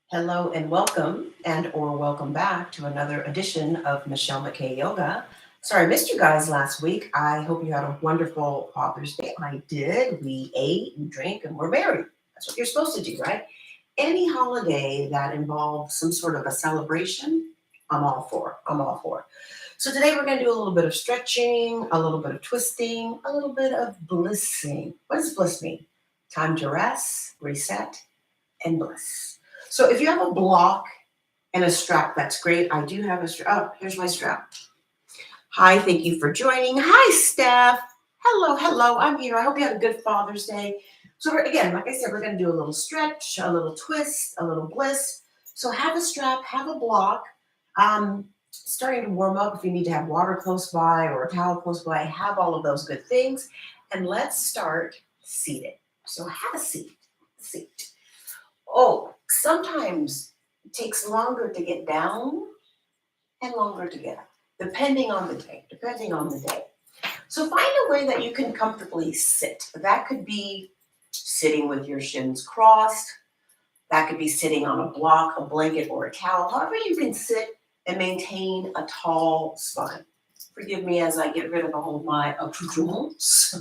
Hello and welcome or welcome back to another edition of Michelle McKay Yoga. Sorry, I missed you guys last week. I hope you had a wonderful Father's Day. I did. We ate and drank and we're merry. That's what you're supposed to do, right? Any holiday that involves some sort of a celebration, I'm all for. I'm all for. So today we're going to do a little bit of stretching, a little bit of twisting, a little bit of blissing. What does bliss mean? Time to rest, reset, and bliss. So if you have a block and a strap, that's great. I do have a strap. Oh, here's my strap. Hi, thank you for joining. Hi, Steph. Hello. I'm here. I hope you had a good Father's Day. So again, like I said, we're going to do a little stretch, a little twist, a little bliss. So have a strap, have a block. Starting to warm up if you need to have water close by or a towel close by. Have all of those good things. And let's start seated. So have a seat. Oh, sometimes it takes longer to get down and longer to get up, depending on the day. So find a way that you can comfortably sit. That could be sitting with your shins crossed. That could be sitting on a block, a blanket, or a towel. However you can sit and maintain a tall spine. Forgive me as I get rid of all my accoutrements.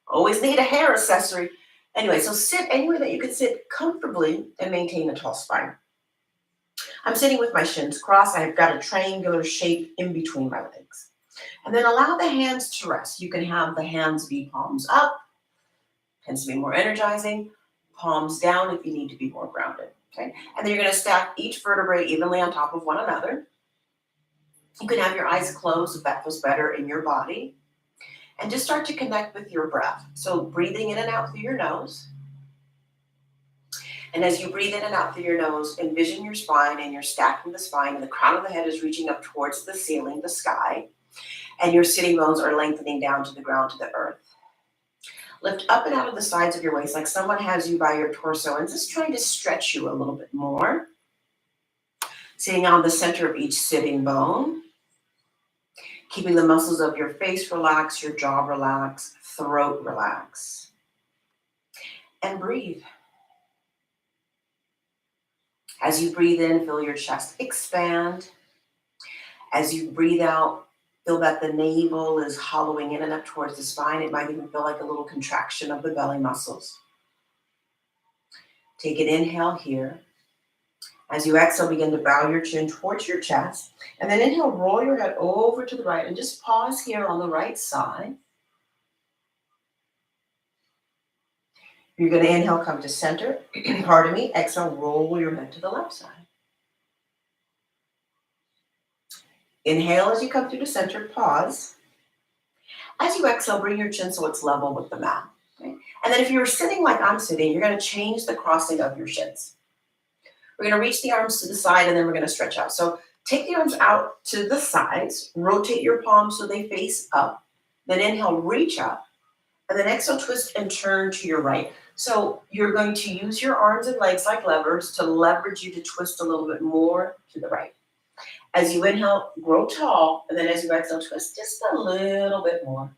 Always need a hair accessory. Anyway, so sit anywhere that you can sit comfortably and maintain a tall spine. I'm sitting with my shins crossed. I've got a triangular shape in between my legs. And then allow the hands to rest. You can have the hands be palms up, tends to be more energizing, palms down if you need to be more grounded. Okay? And then you're going to stack each vertebrae evenly on top of one another. You can have your eyes closed if that feels better in your body. And just start to connect with your breath. So breathing in and out through your nose. And as you breathe in and out through your nose, envision your spine and you're stacking the spine and the crown of the head is reaching up towards the ceiling, the sky, and your sitting bones are lengthening down to the ground, to the earth. Lift up and out of the sides of your waist like someone has you by your torso and just trying to stretch you a little bit more. Sitting on the center of each sitting bone. Keeping the muscles of your face relaxed, your jaw relaxed, throat relaxed. And breathe. As you breathe in, feel your chest expand. As you breathe out, feel that the navel is hollowing in and up towards the spine. It might even feel like a little contraction of the belly muscles. Take an inhale here. As you exhale, begin to bow your chin towards your chest. And then inhale, roll your head over to the right and just pause here on the right side. You're going to inhale, come to center. Pardon me. Exhale, roll your head to the left side. Inhale as you come through the center, pause. As you exhale, bring your chin so it's level with the mat. Okay? And then if you're sitting like I'm sitting, you're going to change the crossing of your shins. We're going to reach the arms to the side and then we're going to stretch out. So take the arms out to the sides, rotate your palms so they face up. Then inhale, reach up. And then exhale, twist and turn to your right. So you're going to use your arms and legs like levers to leverage you to twist a little bit more to the right. As you inhale, grow tall. And then as you exhale, twist just a little bit more.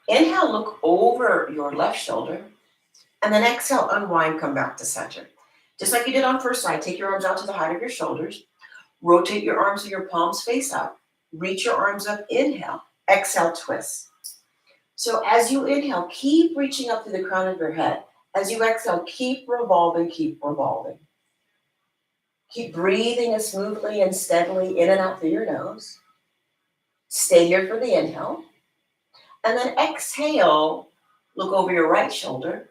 Inhale, look over your left shoulder. And then exhale, unwind, come back to center. Just like you did on first side, take your arms out to the height of your shoulders. Rotate your arms so your palms face up. Reach your arms up, inhale. Exhale, twist. So as you inhale, keep reaching up to the crown of your head. As you exhale, keep revolving, keep revolving. Keep breathing as smoothly and steadily in and out through your nose. Stay here for the inhale. And then exhale, look over your right shoulder,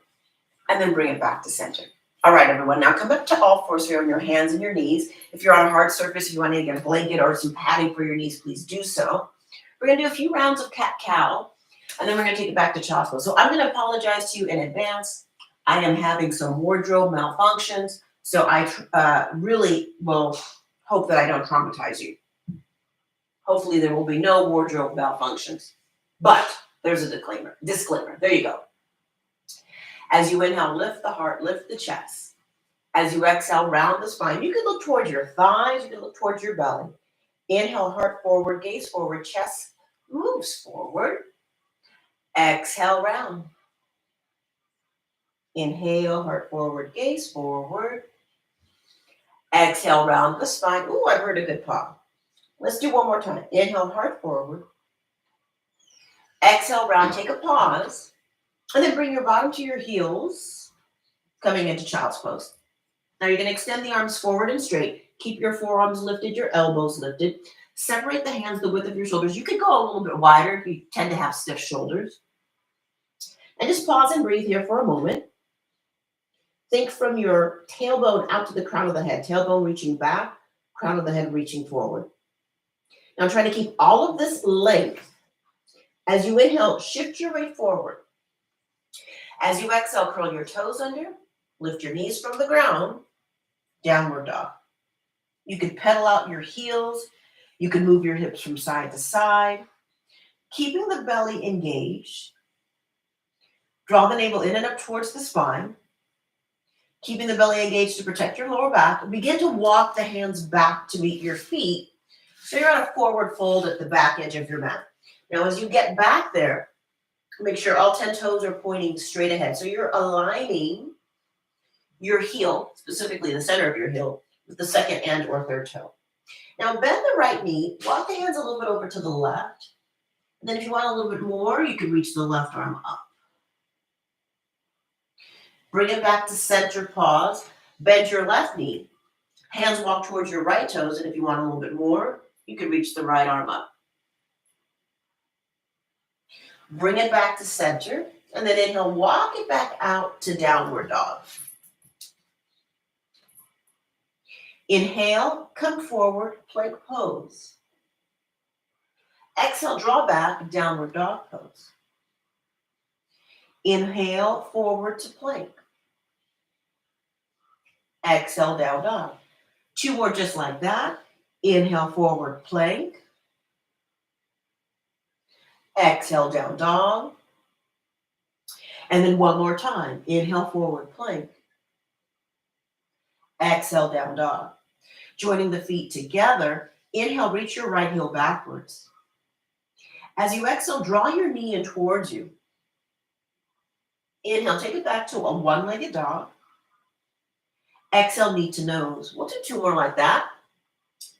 and then bring it back to center. All right, everyone, now come up to all fours here on your hands and your knees. If you're on a hard surface, if you want to get a blanket or some padding for your knees, please do so. We're going to do a few rounds of cat-cow, and then we're going to take it back to child's pose. So I'm going to apologize to you in advance. I am having some wardrobe malfunctions, so I really will hope that I don't traumatize you. Hopefully there will be no wardrobe malfunctions, but there's a disclaimer. There you go. As you inhale, lift the heart, lift the chest. As you exhale, round the spine. You can look towards your thighs, you can look towards your belly. Inhale, heart forward, gaze forward, chest moves forward. Exhale, round. Inhale, heart forward, gaze forward. Exhale, round the spine. Ooh, I heard a good paw. Let's do one more time. Inhale, heart forward. Exhale, round, take a pause. And then bring your bottom to your heels, coming into child's pose. Now you're going to extend the arms forward and straight. Keep your forearms lifted, your elbows lifted. Separate the hands the width of your shoulders. You could go a little bit wider if you tend to have stiff shoulders. And just pause and breathe here for a moment. Think from your tailbone out to the crown of the head. Tailbone reaching back, crown of the head reaching forward. Now try to keep all of this length. As you inhale, shift your weight forward. As you exhale, curl your toes under, lift your knees from the ground, downward dog. You can pedal out your heels. You can move your hips from side to side, keeping the belly engaged. Draw the navel in and up towards the spine, keeping the belly engaged to protect your lower back. Begin to walk the hands back to meet your feet. So you're on a forward fold at the back edge of your mat. Now, as you get back there, make sure all 10 toes are pointing straight ahead. So you're aligning your heel, specifically the center of your heel, with the second and or third toe. Now bend the right knee, walk the hands a little bit over to the left. And then if you want a little bit more, you can reach the left arm up. Bring it back to center, pause. Bend your left knee. Hands walk towards your right toes. And if you want a little bit more, you can reach the right arm up. Bring it back to center. And then inhale, walk it back out to downward dog. Inhale, come forward, plank pose. Exhale, draw back, downward dog pose. Inhale, forward to plank. Exhale, down dog. 2 more just like that. Inhale, forward plank. Exhale, down dog. And then one more time. Inhale, forward plank. Exhale, down dog. Joining the feet together, inhale, reach your right heel backwards. As you exhale, draw your knee in towards you. Inhale, take it back to a one-legged dog. Exhale, knee to nose. We'll do 2 more like that.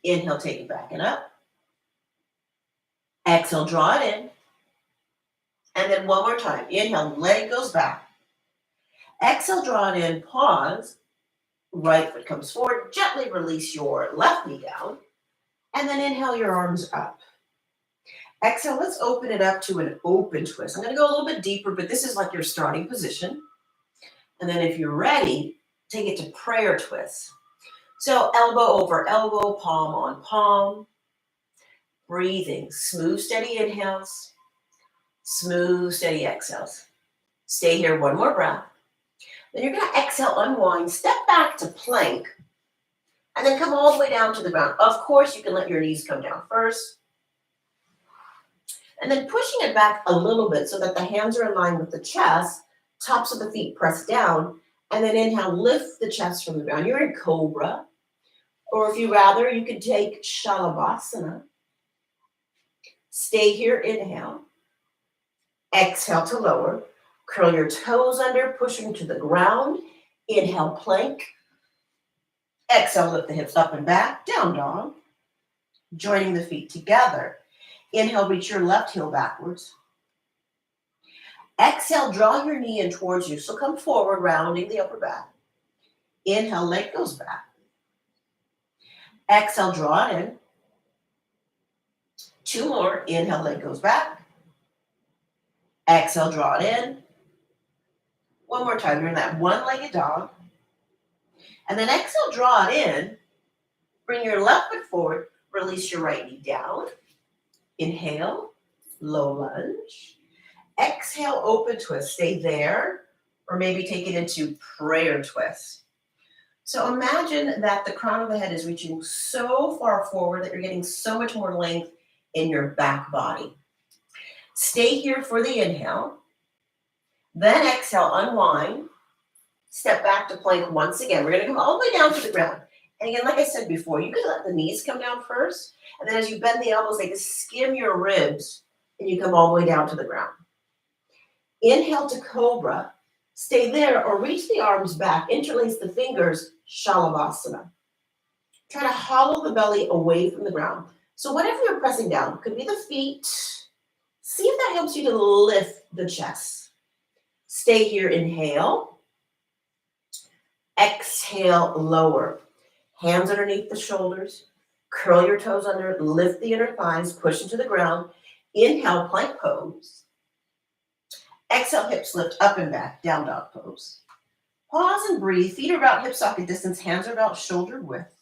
Inhale, take it back and up. Exhale, draw it in. And then one more time. Inhale, leg goes back. Exhale, draw it in, pause. Right foot comes forward. Gently release your left knee down. And then inhale your arms up. Exhale, let's open it up to an open twist. I'm going to go a little bit deeper, but this is like your starting position. And then if you're ready, take it to prayer twist. So elbow over elbow, palm on palm. Breathing, smooth, steady inhales. Smooth, steady exhales. Stay here, one more breath. Then you're going to exhale, unwind, step back to plank, and then come all the way down to the ground. Of course, you can let your knees come down first. And then pushing it back a little bit so that the hands are in line with the chest, tops of the feet press down, and then inhale, lift the chest from the ground. You're in cobra, or if you rather, you can take shalabhasana. Stay here, inhale. Exhale to lower. Curl your toes under, pushing to the ground. Inhale, plank. Exhale, lift the hips up and back, down dog. Joining the feet together. Inhale, reach your left heel backwards. Exhale, draw your knee in towards you. So come forward, rounding the upper back. Inhale, leg goes back. Exhale, draw it in. 2 more. Inhale, leg goes back. Exhale, draw it in. One more time. You're in that one-legged dog. And then exhale, draw it in. Bring your left foot forward. Release your right knee down. Inhale, low lunge. Exhale, open twist. Stay there. Or maybe take it into prayer twist. So imagine that the crown of the head is reaching so far forward that you're getting so much more length in your back body. Stay here for the inhale. Then exhale, unwind. Step back to plank once again. We're going to come all the way down to the ground. And again, like I said before, you can let the knees come down first. And then as you bend the elbows, they just skim your ribs. And you come all the way down to the ground. Inhale to cobra. Stay there or reach the arms back, interlace the fingers, Shalabhasana. Try to hollow the belly away from the ground. So whatever you're pressing down, could be the feet. See if that helps you to lift the chest. Stay here, inhale. Exhale, lower. Hands underneath the shoulders. Curl your toes under, lift the inner thighs, push into the ground. Inhale, plank pose. Exhale, hips lift up and back, down dog pose. Pause and breathe. Feet are about hip socket distance, hands are about shoulder width.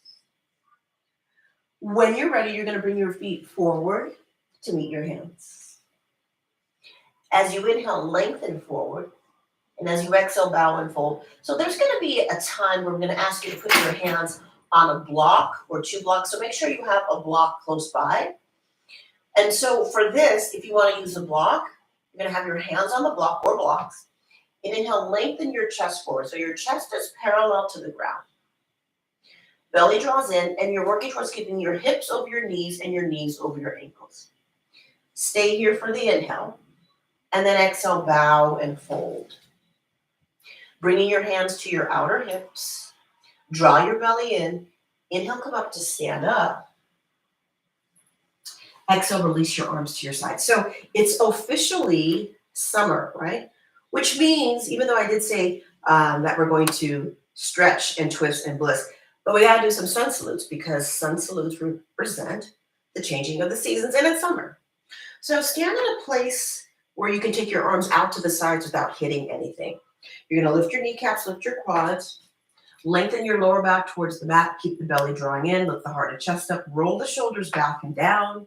When you're ready, you're going to bring your feet forward to meet your hands. As you inhale, lengthen forward. And as you exhale, bow and fold. So there's going to be a time where I'm going to ask you to put your hands on a block or 2 blocks. So make sure you have a block close by. And so for this, if you want to use a block, you're going to have your hands on the block or blocks. And inhale, lengthen your chest forward. So your chest is parallel to the ground. Belly draws in, and you're working towards keeping your hips over your knees and your knees over your ankles. Stay here for the inhale. And then exhale, bow and fold. Bringing your hands to your outer hips. Draw your belly in. Inhale, come up to stand up. Exhale, release your arms to your side. So it's officially summer, right? Which means, even though I did say that we're going to stretch and twist and bliss, but we got to do some sun salutes because sun salutes represent the changing of the seasons, and it's summer. So stand in a place where you can take your arms out to the sides without hitting anything. You're going to lift your kneecaps, lift your quads, lengthen your lower back towards the mat, keep the belly drawing in, lift the heart and chest up, roll the shoulders back and down,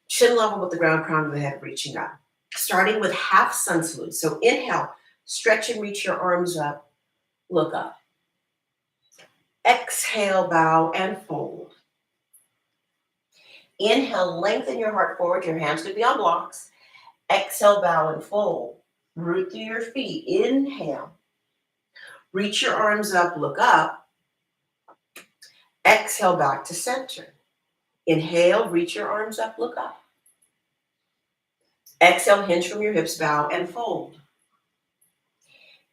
chin level with the ground, crown of the head reaching up. Starting with half sun salute. So inhale, stretch and reach your arms up, look up. Exhale, bow and fold. Inhale, lengthen your heart forward. Your hands could be on blocks. Exhale, bow and fold. Root through your feet. Inhale. Reach your arms up, look up. Exhale, back to center. Inhale, reach your arms up, look up. Exhale, hinge from your hips, bow and fold.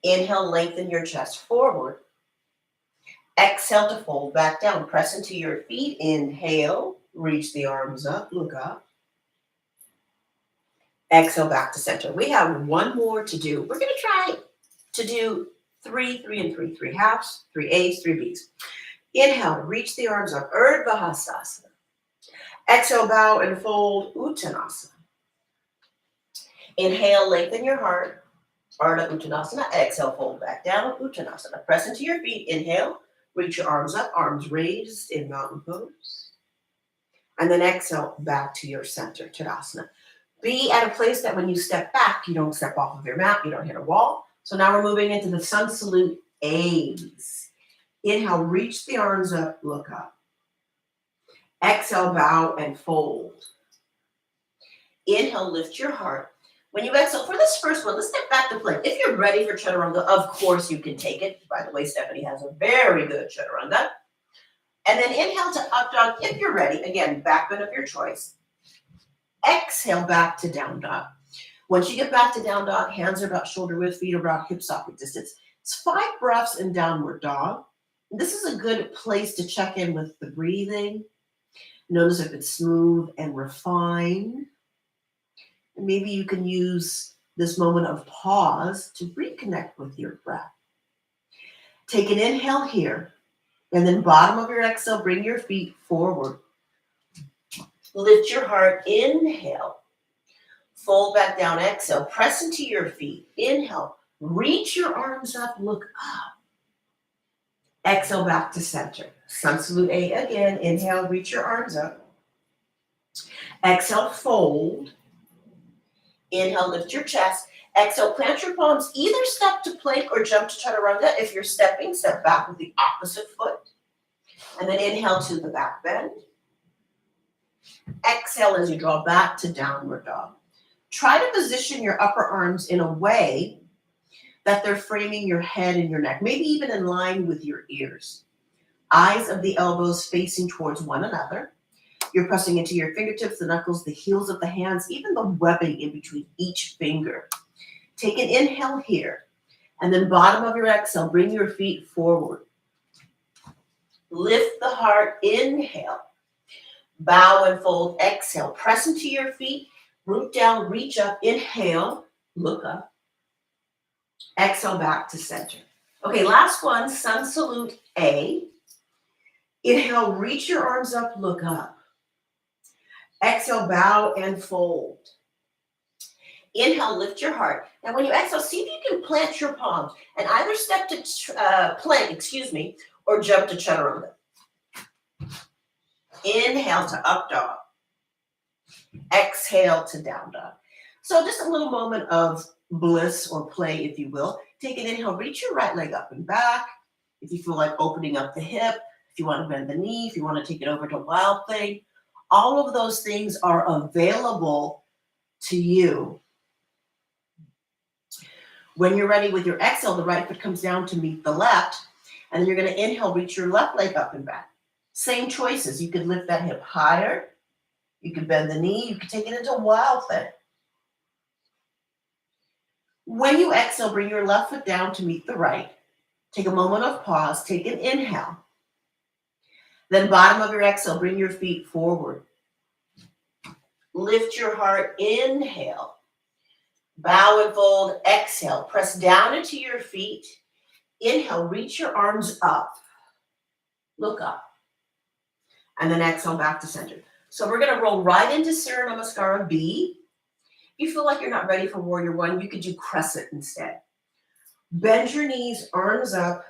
Inhale, lengthen your chest forward. Exhale to fold back down. Press into your feet. Inhale, reach the arms up, look up. Exhale, back to center. We have one more to do. We're going to try to do 3, 3, and 3. 3 halves, 3 A's, 3 B's. Inhale, reach the arms up, Urdhva Hastasana. Exhale, bow and fold, Uttanasana. Inhale, lengthen your heart, Ardha Uttanasana. Exhale, fold back down, Uttanasana. Press into your feet. Inhale, reach your arms up, arms raised in mountain pose. And then exhale, back to your center, Tadasana. Be at a place that when you step back, you don't step off of your mat, you don't hit a wall. So now we're moving into the sun salute A's. Inhale, reach the arms up, look up. Exhale, bow and fold. Inhale, lift your heart. When you exhale, for this first one, let's step back to plank. If you're ready for chaturanga, of course you can take it. By the way, Stephanie has a very good chaturanga. And then inhale to up dog if you're ready. Again, back bend of your choice. Exhale back to down dog. Once you get back to down dog, hands are about shoulder width, feet are about hip socket distance. It's 5 breaths in downward dog. This is a good place to check in with the breathing. Notice if it's smooth and refined. And maybe you can use this moment of pause to reconnect with your breath. Take an inhale here, and then bottom of your exhale, bring your feet forward. Lift your heart, inhale. Fold back down, exhale. Press into your feet. Inhale. Reach your arms up, look up. Exhale back to center. Sun salute A again. Inhale, reach your arms up. Exhale, fold. Inhale, lift your chest. Exhale, plant your palms. Either step to plank or jump to chaturanga. If you're stepping, step back with the opposite foot. And then inhale to the back bend. Exhale as you draw back to downward dog. Try to position your upper arms in a way that they're framing your head and your neck, maybe even in line with your ears. Eyes of the elbows facing towards one another. You're pressing into your fingertips, the knuckles, the heels of the hands, even the webbing in between each finger. Take an inhale here. And then bottom of your exhale, bring your feet forward. Lift the heart, inhale. Bow and fold, exhale. Press into your feet, root down, reach up, inhale, look up. Exhale back to center. Okay, last one, sun salute A. Inhale, reach your arms up, look up. Exhale, bow and fold. Inhale, lift your heart. Now when you exhale, see if you can plant your palms and either step to plank, or jump to chaturanga. Inhale to up dog. Exhale to down dog. So just a little moment of bliss or play, if you will. Take an inhale, reach your right leg up and back. If you feel like opening up the hip, if you want to bend the knee, if you want to take it over to wild thing, all of those things are available to you. When you're ready with your exhale, the right foot comes down to meet the left, and then you're going to inhale, reach your left leg up and back. Same choices. You could lift that hip higher. You could bend the knee. You could take it into wild thing. When you exhale, bring your left foot down to meet the right. Take a moment of pause. Take an inhale. Then bottom of your exhale, bring your feet forward. Lift your heart. Inhale. Bow and fold. Exhale. Press down into your feet. Inhale. Reach your arms up. Look up. And then exhale back to center. So we're going to roll right into Surya Namaskara B. If you feel like you're not ready for Warrior One, you could do crescent instead. Bend your knees, arms up,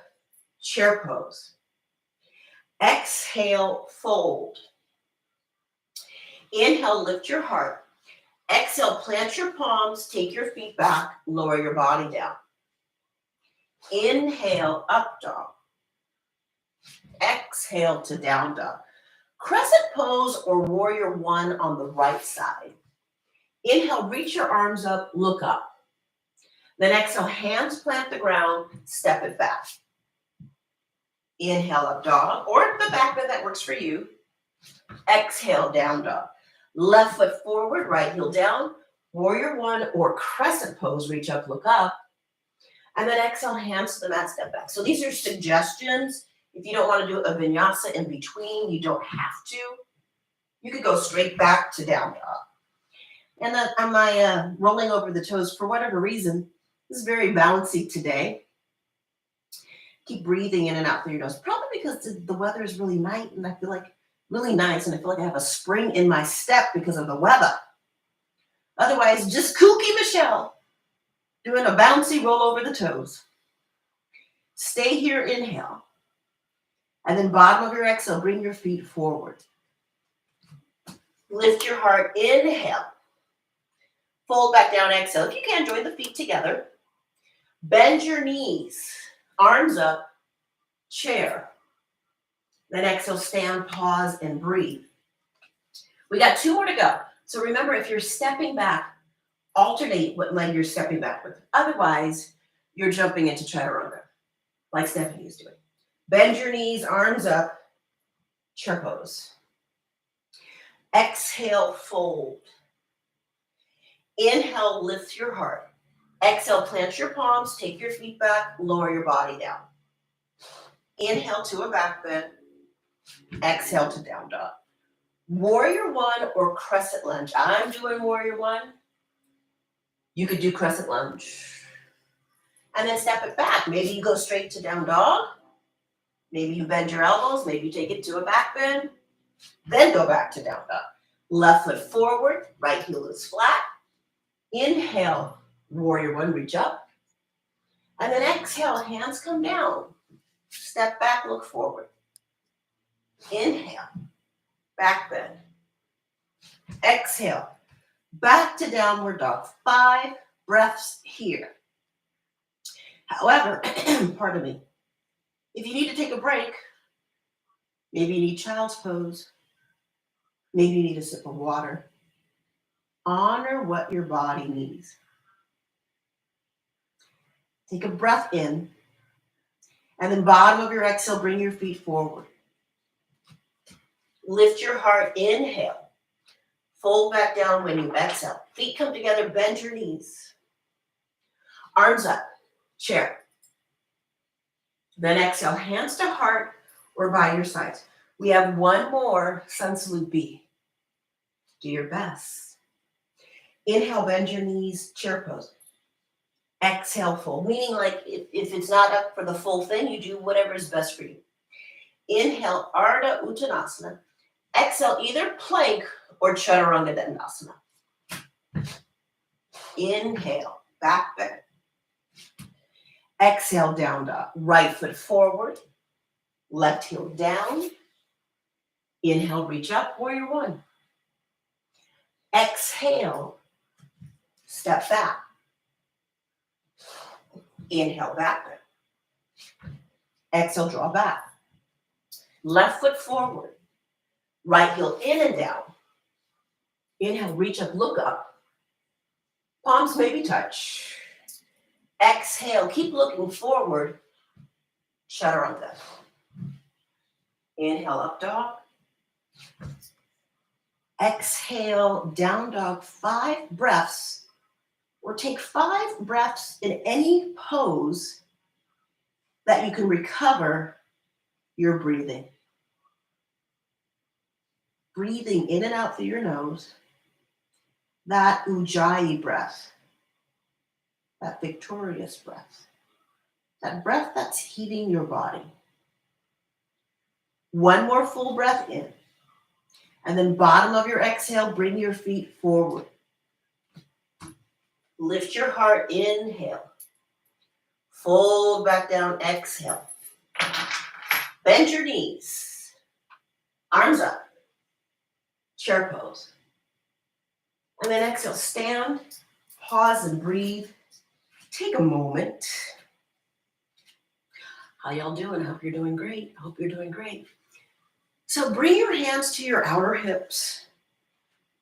chair pose. Exhale, fold. Inhale, lift your heart. Exhale, plant your palms, take your feet back, lower your body down. Inhale, up dog. Exhale to down dog. Crescent pose or Warrior One on the right side. Inhale, reach your arms up, look up. Then exhale, hands plant the ground, step it back. Inhale, up dog, or the back bend that works for you. Exhale, down dog. Left foot forward, right heel down. Warrior One or crescent pose, reach up, look up. And then exhale, hands to the mat, step back. So these are suggestions. If you don't want to do a vinyasa in between, you don't have to. You could go straight back to down dog. And then on my rolling over the toes, for whatever reason, this is very bouncy today. Keep breathing in and out through your nose. Probably because the weather is really nice and I feel like really nice and I feel like I have a spring in my step because of the weather. Otherwise, just Kooky Michelle doing a bouncy roll over the toes. Stay here, inhale. And then bottom of your exhale, bring your feet forward. Lift your heart, inhale. Fold back down, exhale. If you can, join the feet together. Bend your knees, arms up, chair. Then exhale, stand, pause, and breathe. We got 2 more to go. So remember, if you're stepping back, alternate what leg you're stepping back with. Otherwise, you're jumping into chaturanga, like Stephanie is doing. Bend your knees, arms up, chair pose. Exhale, fold. Inhale, lift your heart. Exhale, plant your palms, take your feet back, lower your body down. Inhale to a back bend. Exhale to down dog. Warrior One or crescent lunge. I'm doing Warrior One. You could do crescent lunge. And then step it back. Maybe you go straight to down dog. Maybe you bend your elbows. Maybe you take it to a back bend. Then go back to down dog. Left foot forward. Right heel is flat. Inhale, Warrior One, reach up. And then exhale, hands come down. Step back, look forward. Inhale, back bend. Exhale, back to downward dog. 5 breaths here. However, pardon me, if you need to take a break, maybe you need child's pose, maybe you need a sip of water. Honor what your body needs. Take a breath in, and then bottom of your exhale, bring your feet forward. Lift your heart, inhale. Fold back down when you exhale. Feet come together, bend your knees. Arms up. chair. Then exhale, hands to heart or by your sides. We have one more sun salute B. Do your best. Inhale, bend your knees, chair pose. Exhale, fold. Meaning like if it's not up for the full thing, you do whatever is best for you. Inhale, Ardha Uttanasana. Exhale, either plank or Chaturanga Dandasana. Inhale, back bend. Exhale, down dog. Right foot forward, left heel down. Inhale, reach up, warrior one. Exhale, step back. Inhale, back bend. Exhale, draw back. Left foot forward. Right heel in and down. Inhale, reach up, look up. Palms maybe touch. Exhale, keep looking forward. Chaturanga. Inhale, up dog. Exhale, down dog, 5 breaths. Or take 5 breaths in any pose that you can recover your breathing. Breathing in and out through your nose. That Ujjayi breath. That victorious breath. That breath that's heating your body. One more full breath in. And then bottom of your exhale, bring your feet forward. Lift your heart, inhale. Fold back down, exhale. Bend your knees. Arms up. Chair pose. And then exhale, stand, pause and breathe. Take a moment. How y'all doing? I hope you're doing great. I hope you're doing great. So bring your hands to your outer hips.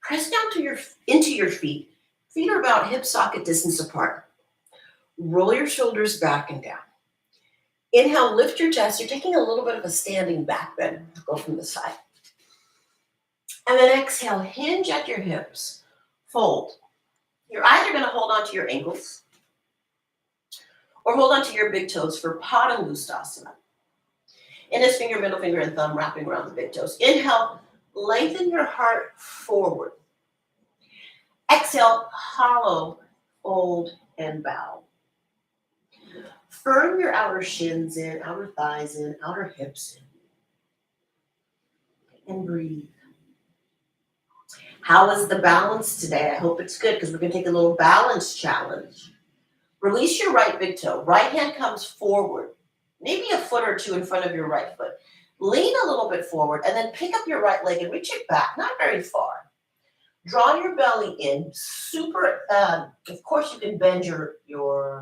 Press down into your feet. Feet are about hip socket distance apart. Roll your shoulders back and down. Inhale, lift your chest. You're taking a little bit of a standing back bend. Go from the side. And then exhale, hinge at your hips. Fold. You're either going to hold on to your ankles or hold on to your big toes for Padangusthasana. Index finger, middle finger, and thumb wrapping around the big toes. Inhale, lengthen your heart forward. Exhale, hollow, fold, and bow. Firm your outer shins in, outer thighs in, outer hips in. And breathe. How is the balance today? I hope it's good because we're going to take a little balance challenge. Release your right big toe. Right hand comes forward. Maybe a foot or two in front of your right foot. Lean a little bit forward and then pick up your right leg and reach it back, not very far. Draw your belly in. Of course, you can bend your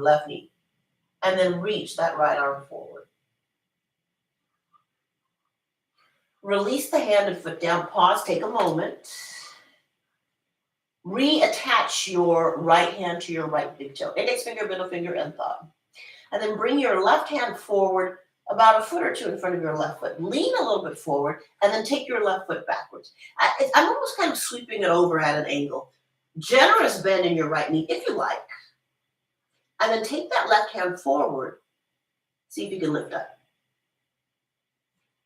left knee and then reach that right arm forward. Release the hand and foot down. Pause, take a moment. Reattach your right hand to your right big toe. Index finger, middle finger, and thumb. And then bring your left hand forward about a foot or two in front of your left foot. Lean a little bit forward and then take your left foot backwards. I'm almost kind of sweeping it over at an angle. Generous bend in your right knee if you like. And then take that left hand forward. See if you can lift up.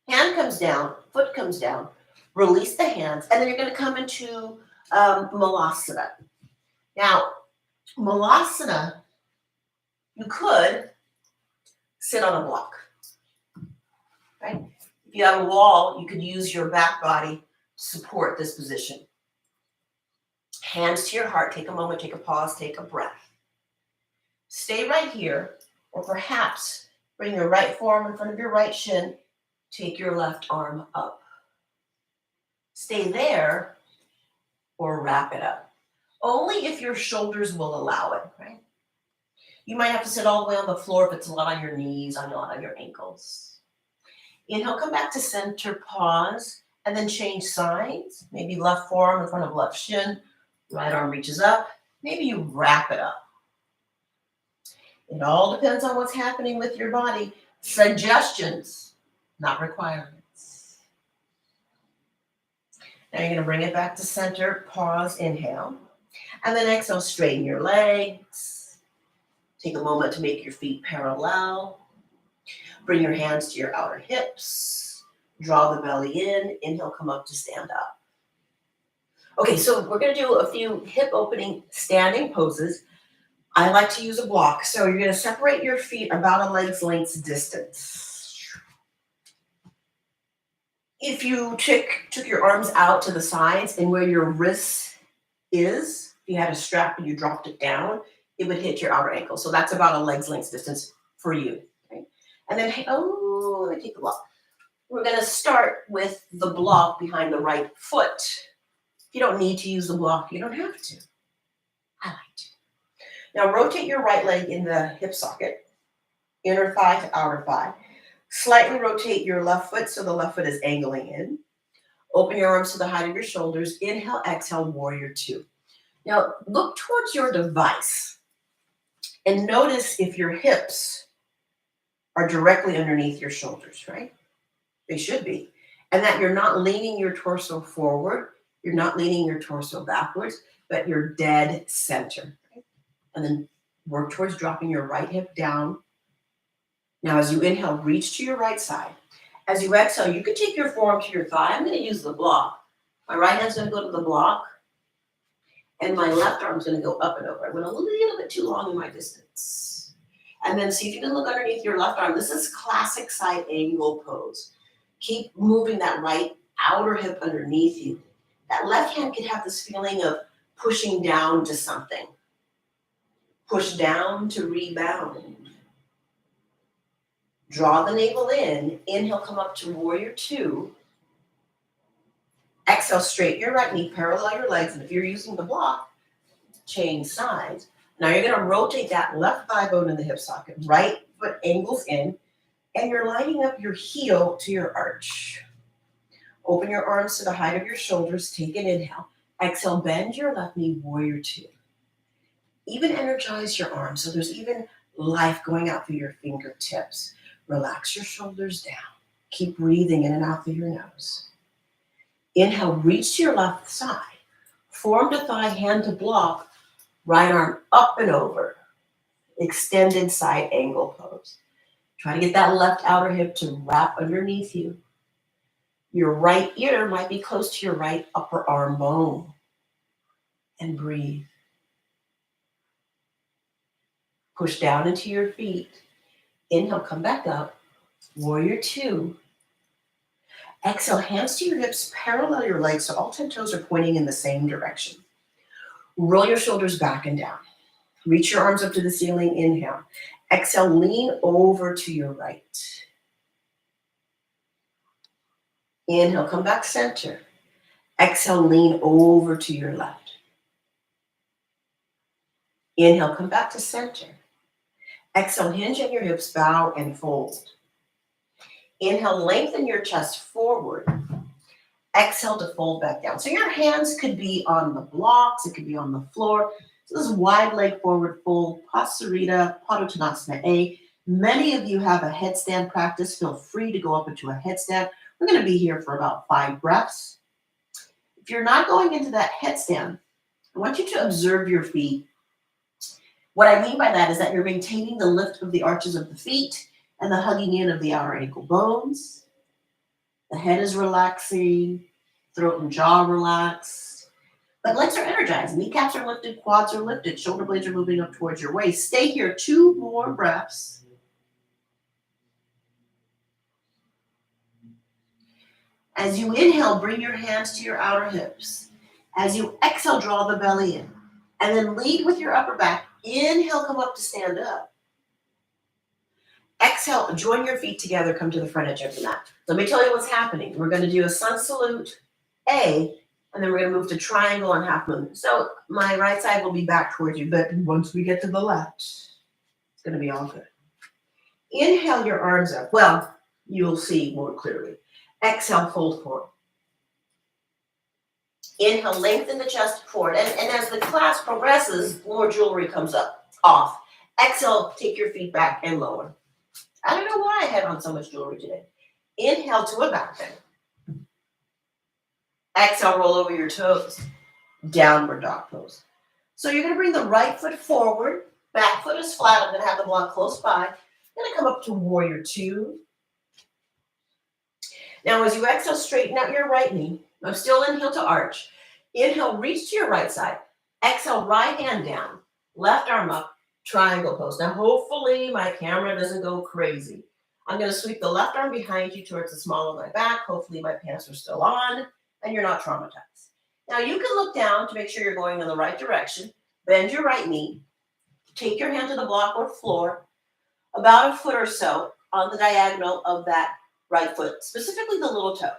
Hand comes down, foot comes down. Release the hands. And then you're going to come into Malasana. Now, Malasana, you could sit on a block, right? If you have a wall, you could use your back body to support this position. Hands to your heart. Take a moment, take a pause, take a breath. Stay right here, or perhaps bring your right forearm in front of your right shin. Take your left arm up. Stay there, or wrap it up. Only if your shoulders will allow it, right? You might have to sit all the way on the floor if it's a lot on your knees, a lot on your ankles. Inhale, come back to center, pause, and then change sides. Maybe left forearm in front of left shin, right arm reaches up. Maybe you wrap it up. It all depends on what's happening with your body. Suggestions, not requirements. Now you're going to bring it back to center, pause, inhale. And then exhale, straighten your legs. Take a moment to make your feet parallel. Bring your hands to your outer hips. Draw the belly in. Inhale, come up to stand up. Okay, so we're going to do a few hip opening standing poses. I like to use a block. So you're going to separate your feet about a leg's length distance. If you took your arms out to the sides and where your wrist is, if you had a strap and you dropped it down, it would hit your outer ankle. So that's about a leg's length distance for you. Okay? And then, let me take the block. We're going to start with the block behind the right foot. If you don't need to use the block, you don't have to. I like to. Now rotate your right leg in the hip socket, inner thigh to outer thigh. Slightly rotate your left foot so the left foot is angling in. Open your arms to the height of your shoulders. Inhale, exhale, warrior two. Now look towards your device and notice if your hips are directly underneath your shoulders, right? They should be. And that you're not leaning your torso forward, you're not leaning your torso backwards, but you're dead center. Right? And then work towards dropping your right hip down. Now as you inhale, reach to your right side. As you exhale, you can take your forearm to your thigh. I'm going to use the block. My right hand's going to go to the block. And my left arm's going to go up and over. I went a little bit too long in my distance. And then see if you can look underneath your left arm. This is classic side angle pose. Keep moving that right outer hip underneath you. That left hand could have this feeling of pushing down to something. Push down to rebound. Draw the navel in. Inhale, come up to warrior two. Exhale, straighten your right knee, parallel your legs. And if you're using the block, change sides. Now you're going to rotate that left thigh bone in the hip socket. Right foot angles in. And you're lining up your heel to your arch. Open your arms to the height of your shoulders. Take an inhale. Exhale, bend your left knee, warrior two. Even energize your arms. So there's even life going out through your fingertips. Relax your shoulders down. Keep breathing in and out through your nose. Inhale, reach to your left side. Forearm to thigh, hand to block. Right arm up and over. Extended side angle pose. Try to get that left outer hip to wrap underneath you. Your right ear might be close to your right upper arm bone. And breathe. Push down into your feet. Inhale, come back up. Warrior two. Exhale, hands to your hips, parallel your legs so all 10 toes are pointing in the same direction. Roll your shoulders back and down. Reach your arms up to the ceiling. Inhale. Exhale, lean over to your right. Inhale, come back center. Exhale, lean over to your left. Inhale, come back to center. Exhale, hinge at your hips, bow and fold. Inhale, lengthen your chest forward. Exhale to fold back down. So your hands could be on the blocks, it could be on the floor. So this is wide leg forward fold, Pasarita, Padottanasana A. Many of you have a headstand practice. Feel free to go up into a headstand. We're going to be here for about 5 breaths. If you're not going into that headstand, I want you to observe your feet. What I mean by that is that you're maintaining the lift of the arches of the feet and the hugging in of the outer ankle bones. The head is relaxing, throat and jaw relaxed. But legs are energized. Kneecaps are lifted, quads are lifted, shoulder blades are moving up towards your waist. Stay here 2 more breaths. As you inhale, bring your hands to your outer hips. As you exhale, draw the belly in. And then lead with your upper back. Inhale, come up to stand up. Exhale, join your feet together, come to the front edge of the mat. Let me tell you what's happening. We're going to do a sun salute, A, and then we're going to move to triangle and half moon. So my right side will be back towards you, but once we get to the left, it's going to be all good. Inhale your arms up. Well, you'll see more clearly. Exhale, fold forward. Inhale, lengthen the chest forward. And as the class progresses, more jewelry comes up, off. Exhale, take your feet back and lower. I don't know why I had on so much jewelry today. Inhale to a back bend. Exhale, roll over your toes. Downward dog pose. So you're going to bring the right foot forward, Back foot is flat. I'm going to have the block close by. I'm going to come up to warrior two. Now, as you exhale, straighten out your right knee. I'm still in heel to arch. Inhale, reach to your right side. Exhale, right hand down. Left arm up, triangle pose. Now, hopefully my camera doesn't go crazy. I'm going to sweep the left arm behind you towards the small of my back. Hopefully my pants are still on and you're not traumatized. Now, you can look down to make sure you're going in the right direction. Bend your right knee. Take your hand to the block or floor, about a foot or so on the diagonal of that right foot, specifically the little toe.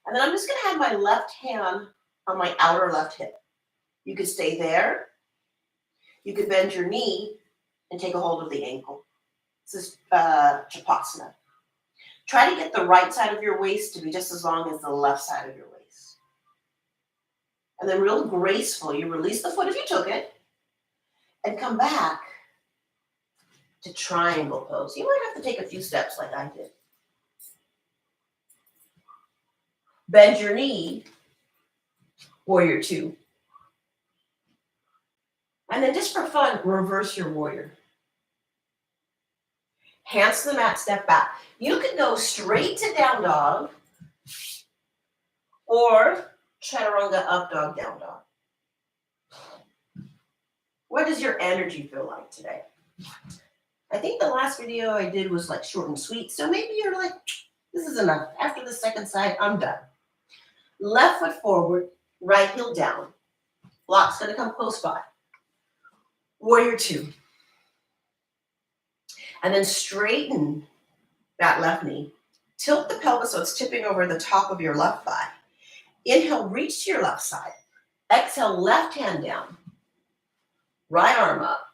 And then I'm just going to have my left hand on my outer left hip. You could stay there. You could bend your knee and take a hold of the ankle. This is Chapasana. Try to get the right side of your waist to be just as long as the left side of your waist. And then real graceful, you release the foot if you took it and come back to triangle pose. You might have to take a few steps like I did. Bend your knee, warrior two. And then just for fun, reverse your warrior. Hands to the mat, step back. You can go straight to down dog or chaturanga up dog, down dog. What does your energy feel like today? I think the last video I did was like short and sweet. So maybe you're like, this is enough. After the second side, I'm done. Left foot forward, right heel down. Block's going to come close by. Warrior two. And then straighten that left knee. Tilt the pelvis so it's tipping over the top of your left thigh. Inhale, reach to your left side. Exhale, left hand down. Right arm up.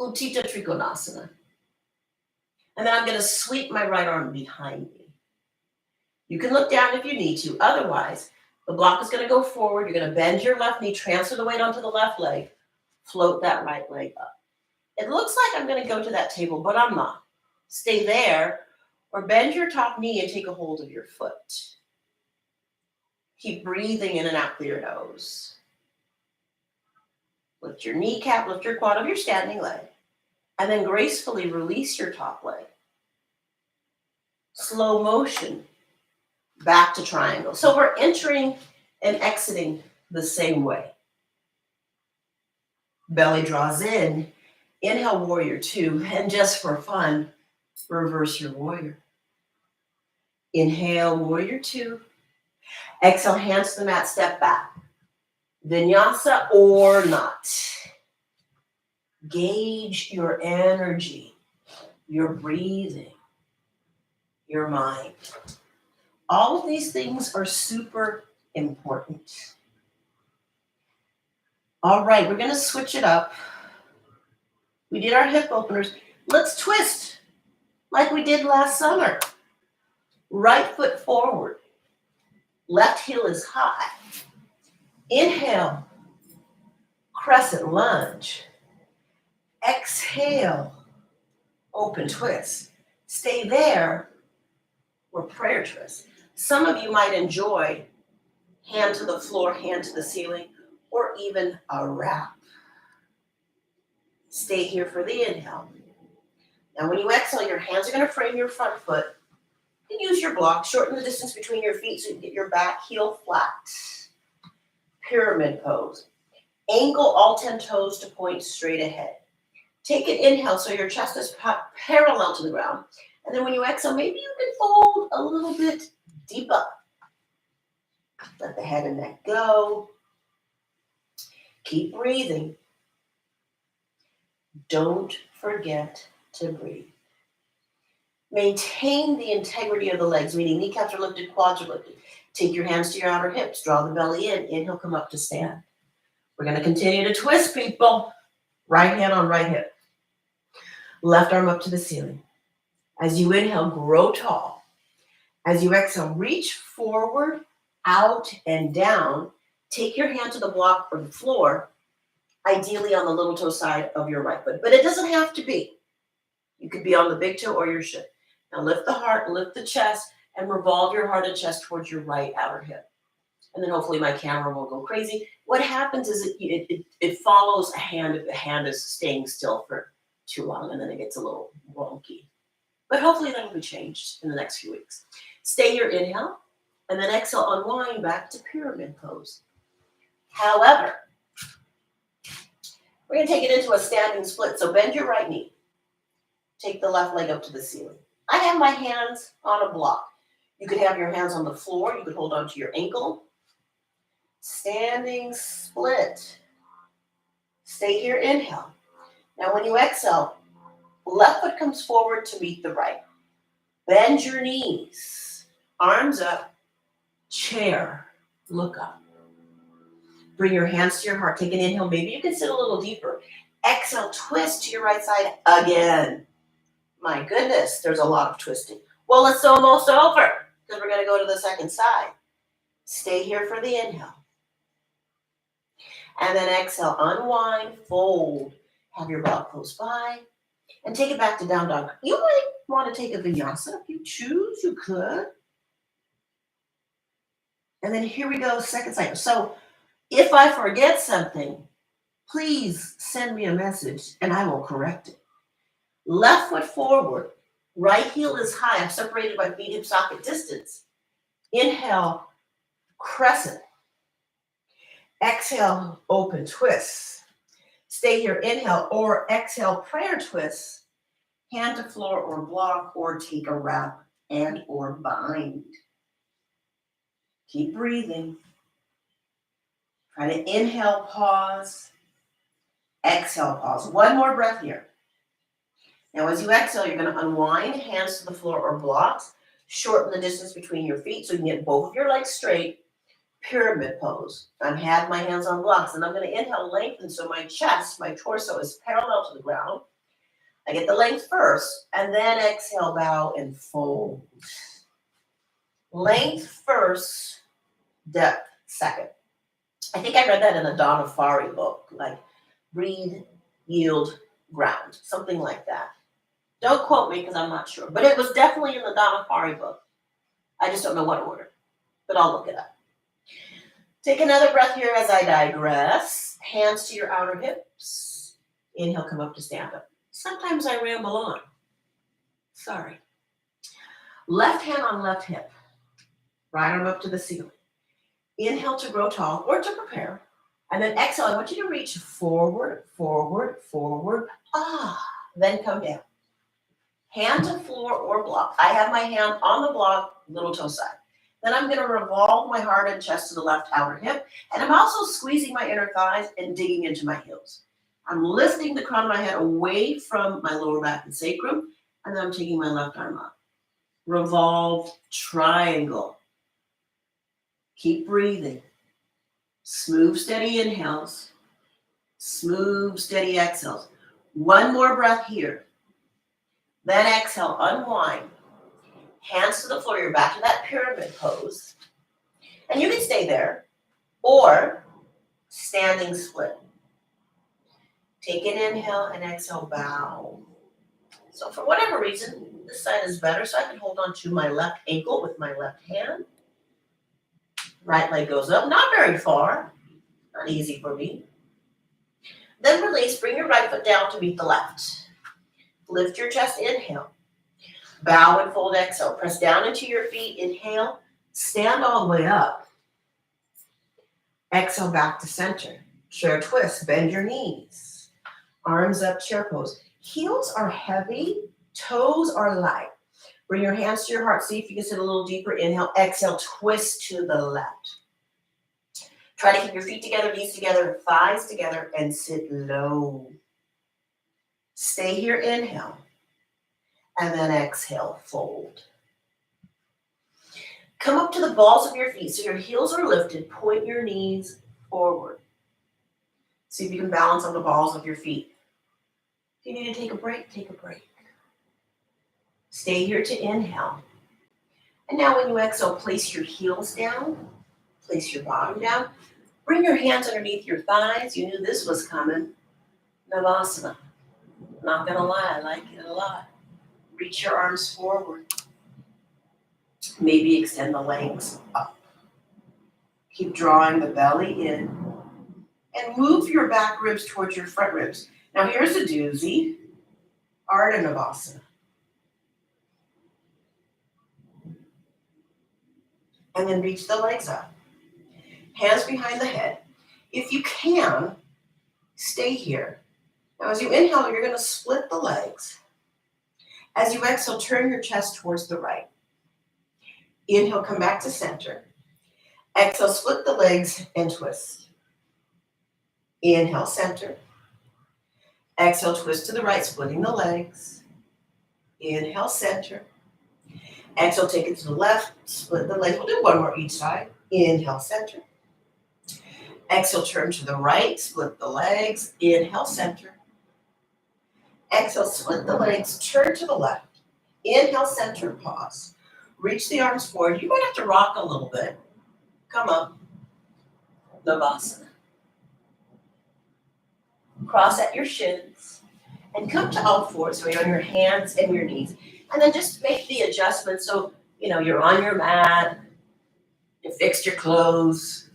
Utthita Trikonasana. And then I'm going to sweep my right arm behind me. You can look down if you need to. Otherwise, the block is going to go forward. You're going to bend your left knee, transfer the weight onto the left leg, float that right leg up. It looks like I'm going to go to that table, but I'm not. Stay there or bend your top knee and take a hold of your foot. Keep breathing in and out through your nose. Lift your kneecap, lift your quad of your standing leg, and then gracefully release your top leg. Slow motion, back to triangle. So we're entering and exiting the same way. Belly draws in. Inhale, warrior two, and just for fun, reverse your warrior. Inhale, warrior two. Exhale, hands to the mat, step back. Vinyasa or not. Gauge your energy, your breathing, your mind. All of these things are super important. All right, we're going to switch it up. We did our hip openers. Let's twist like we did last summer. Right foot forward. Left heel is high. Inhale, crescent lunge. Exhale, open twist. Stay there or prayer twist. Some of you might enjoy hand to the floor, hand to the ceiling, or even a wrap. Stay here for the inhale. Now when you exhale, your hands are going to frame your front foot. And use your block. Shorten the distance between your feet so you can get your back heel flat. Pyramid pose. Angle all 10 toes to point straight ahead. Take an inhale so your chest is parallel to the ground. And then when you exhale, maybe you can fold a little bit deeper. Let the head and neck go. Keep breathing. Don't forget to breathe. Maintain the integrity of the legs, meaning kneecaps are lifted, quads are lifted. Take your hands to your outer hips. Draw the belly in. Inhale, come up to stand. We're going to continue to twist, people. Right hand on right hip. Left arm up to the ceiling. As you inhale, grow tall. As you exhale, reach forward, out, and down. Take your hand to the block or the floor, ideally on the little toe side of your right foot. But it doesn't have to be. You could be on the big toe or your shin. Now lift the heart, lift the chest, and revolve your heart and chest towards your right outer hip. And then hopefully my camera won't go crazy. What happens is it follows a hand if the hand is staying still for too long, and then it gets a little wonky. But hopefully that'll be changed in the next few weeks. Stay here, inhale, and then exhale, unwind back to pyramid pose. However, we're going to take it into a standing split. So bend your right knee. Take the left leg up to the ceiling. I have my hands on a block. You could have your hands on the floor. You could hold on to your ankle. Standing split. Stay here, inhale. Now when you exhale, left foot comes forward to meet the right. Bend your knees. Arms up. Chair. Look up. Bring your hands to your heart. Take an inhale. Maybe you can sit a little deeper. Exhale, twist to your right side again. My goodness, there's a lot of twisting. Well, it's almost over because we're going to go to the second side. Stay here for the inhale. And then exhale, unwind, fold. Have your belt close by. And take it back to down dog. You might want to take a vinyasa if you choose. You could. And then here we go, second cycle. So if I forget something, please send me a message and I will correct it. Left foot forward. Right heel is high. I'm separated by feet hip socket distance. Inhale, crescent. Exhale, open twist. Stay here, inhale, or exhale, prayer twist. Hand to floor or block, or take a wrap and or bind. Keep breathing. Try to inhale, pause. Exhale, pause. One more breath here. Now as you exhale, you're going to unwind, hands to the floor or blocks. Shorten the distance between your feet so you can get both of your legs straight. Pyramid pose. I have my hands on blocks, and I'm going to inhale, lengthen so my chest, my torso is parallel to the ground. I get the length first, and then exhale, bow, and fold. Length first, depth second. I think I read that in a Donna Farhi book, like breathe, yield, ground, something like that. Don't quote me because I'm not sure, but it was definitely in the Donna Farhi book. I just don't know what order, but I'll look it up. Take another breath here as I digress. Hands to your outer hips. Inhale, come up to stand up. Sometimes I ramble on. Sorry. Left hand on left hip. Right arm up to the ceiling. Inhale to grow tall or to prepare. And then exhale, I want you to reach forward, forward, forward. Then come down. Hand to floor or block. I have my hand on the block, little toe side. Then I'm going to revolve my heart and chest to the left outer hip. And I'm also squeezing my inner thighs and digging into my heels. I'm lifting the crown of my head away from my lower back and sacrum. And then I'm taking my left arm up. Revolve, triangle. Keep breathing. Smooth, steady inhales. Smooth, steady exhales. One more breath here. Then exhale, unwind. Hands to the floor. You're back to that pyramid pose. And you can stay there or standing split. Take an inhale and exhale, bow. So for whatever reason, this side is better. So I can hold on to my left ankle with my left hand. Right leg goes up, not very far. Not easy for me. Then release, bring your right foot down to meet the left. Lift your chest, inhale. Bow and fold, exhale. Press down into your feet, inhale. Stand all the way up. Exhale back to center. Chair twist, bend your knees. Arms up, chair pose. Heels are heavy, toes are light. Bring your hands to your heart. See if you can sit a little deeper. Inhale, exhale, twist to the left. Try to keep your feet together, knees together, thighs together, and sit low. Stay here, inhale. And then exhale, fold. Come up to the balls of your feet so your heels are lifted. Point your knees forward. See if you can balance on the balls of your feet. If you need to take a break, take a break. Stay here to inhale. And now when you exhale, place your heels down. Place your bottom down. Bring your hands underneath your thighs. You knew this was coming. Navasana. Not going to lie, I like it a lot. Reach your arms forward. Maybe extend the legs up. Keep drawing the belly in and move your back ribs towards your front ribs. Now here's a doozy, Ardha Navasana. And then reach the legs up. Hands behind the head. If you can, stay here. Now as you inhale, you're going to split the legs. As you exhale, turn your chest towards the right. Inhale, come back to center. Exhale, split the legs and twist. Inhale, center. Exhale, twist to the right, splitting the legs. Inhale, center. Exhale, take it to the left, split the legs. We'll do one more each side. Inhale, center. Exhale, turn to the right, split the legs. Inhale, center. Exhale, split the legs, turn to the left. Inhale, center, pause. Reach the arms forward. You might have to rock a little bit. Come up. Navasana. Cross at your shins and come to all fours. So you're on your hands and your knees. And then just make the adjustment so, you're on your mat. You fixed your clothes.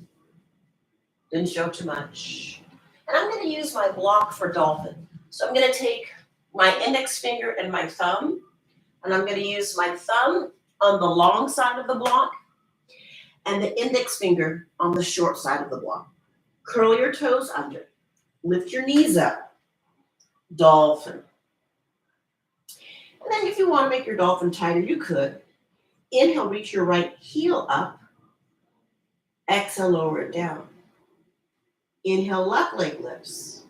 Didn't show too much. And I'm going to use my block for dolphin. So I'm going to take my index finger and my thumb. And I'm going to use my thumb on the long side of the block and the index finger on the short side of the block. Curl your toes under. Lift your knees up. Dolphin. And then if you want to make your dolphin tighter, you could. Inhale, reach your right heel up. Exhale, lower it down. Inhale, left leg lifts.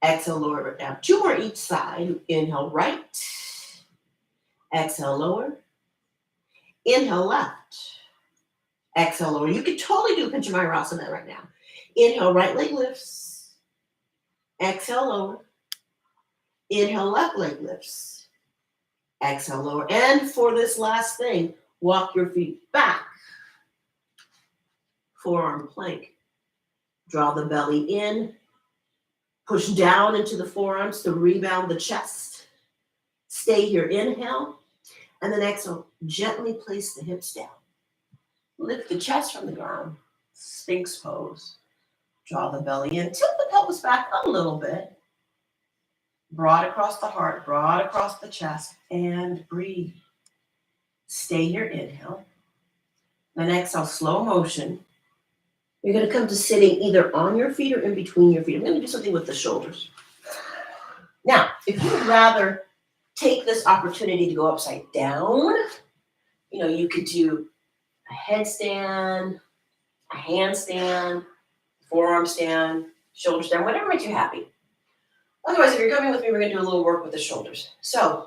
Exhale, lower it down. Two more each side. Inhale, right. Exhale, lower. Inhale, left. Exhale, lower. You can totally do Panchamayurasana right now. Inhale, right leg lifts. Exhale, lower. Inhale, left leg lifts. Exhale, lower. And for this last thing, walk your feet back. Forearm plank. Draw the belly in. Push down into the forearms to rebound the chest. Stay here. Inhale. And then exhale. Gently place the hips down. Lift the chest from the ground. Sphinx pose. Draw the belly in. Tilt the pelvis back a little bit. Broad across the heart, broad across the chest, and breathe. Stay here, inhale. Then exhale, slow motion. You're going to come to sitting either on your feet or in between your feet. I'm going to do something with the shoulders. Now, if you would rather take this opportunity to go upside down, you could do a headstand, a handstand, forearm stand, shoulder stand, whatever makes you happy. Otherwise, if you're coming with me, we're going to do a little work with the shoulders. So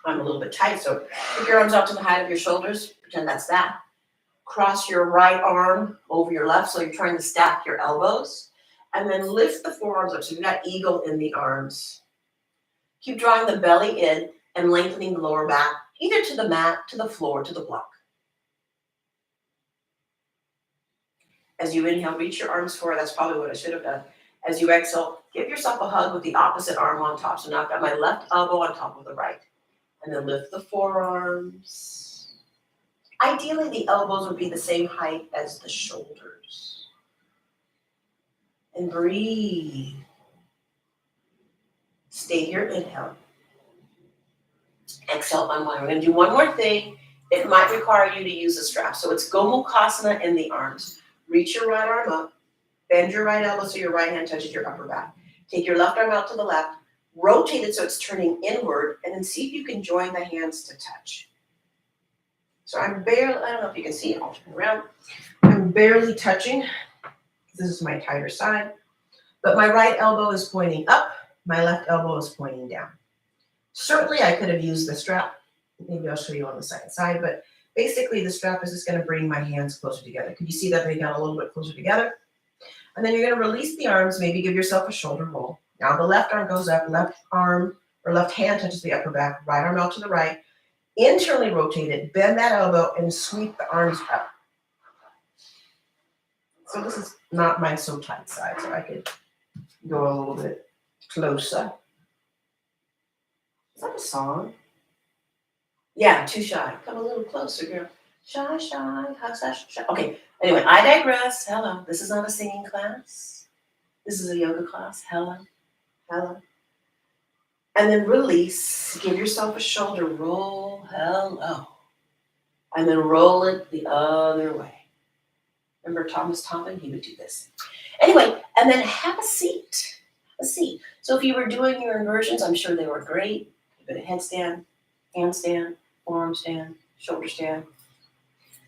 I'm a little bit tight, so take your arms out to the height of your shoulders. Pretend that's that. Cross your right arm over your left, so you're trying to stack your elbows. And then lift the forearms up, so you've got eagle in the arms. Keep drawing the belly in and lengthening the lower back, either to the mat, to the floor, to the block. As you inhale, reach your arms forward. That's probably what I should have done. As you exhale, give yourself a hug with the opposite arm on top. So now I've got my left elbow on top of the right. And then lift the forearms. Ideally, the elbows would be the same height as the shoulders. And breathe. Stay here, inhale. Exhale, unwind. We're going to do one more thing. It might require you to use a strap. So it's Gomukhasana in the arms. Reach your right arm up. Bend your right elbow so your right hand touches your upper back. Take your left arm out to the left. Rotate it so it's turning inward. And then see if you can join the hands to touch. So I don't know if you can see it. I'll turn around. I'm barely touching. This is my tighter side. But my right elbow is pointing up. My left elbow is pointing down. Certainly I could have used the strap. Maybe I'll show you on the second side. But basically the strap is just going to bring my hands closer together. Could you see that they got a little bit closer together? And then you're going to release the arms, maybe give yourself a shoulder roll. Now the left arm goes up, left arm or left hand touches the upper back, right arm out to the right. Internally rotate it, bend that elbow, and sweep the arms up. So this is not my so tight side, so I could go a little bit closer. Is that a song? Yeah, too shy. Come a little closer, girl. Shy, shy. Okay, anyway, I digress. Hello, this is not a singing class. This is a yoga class. Hello, hello. And then release. Give yourself a shoulder roll. Hello. And then roll it the other way. Remember Thomas Tompin? He would do this. Anyway, and then have a seat. Have a seat. So if you were doing your inversions, I'm sure they were great. A bit of headstand, handstand, forearm stand, shoulder stand.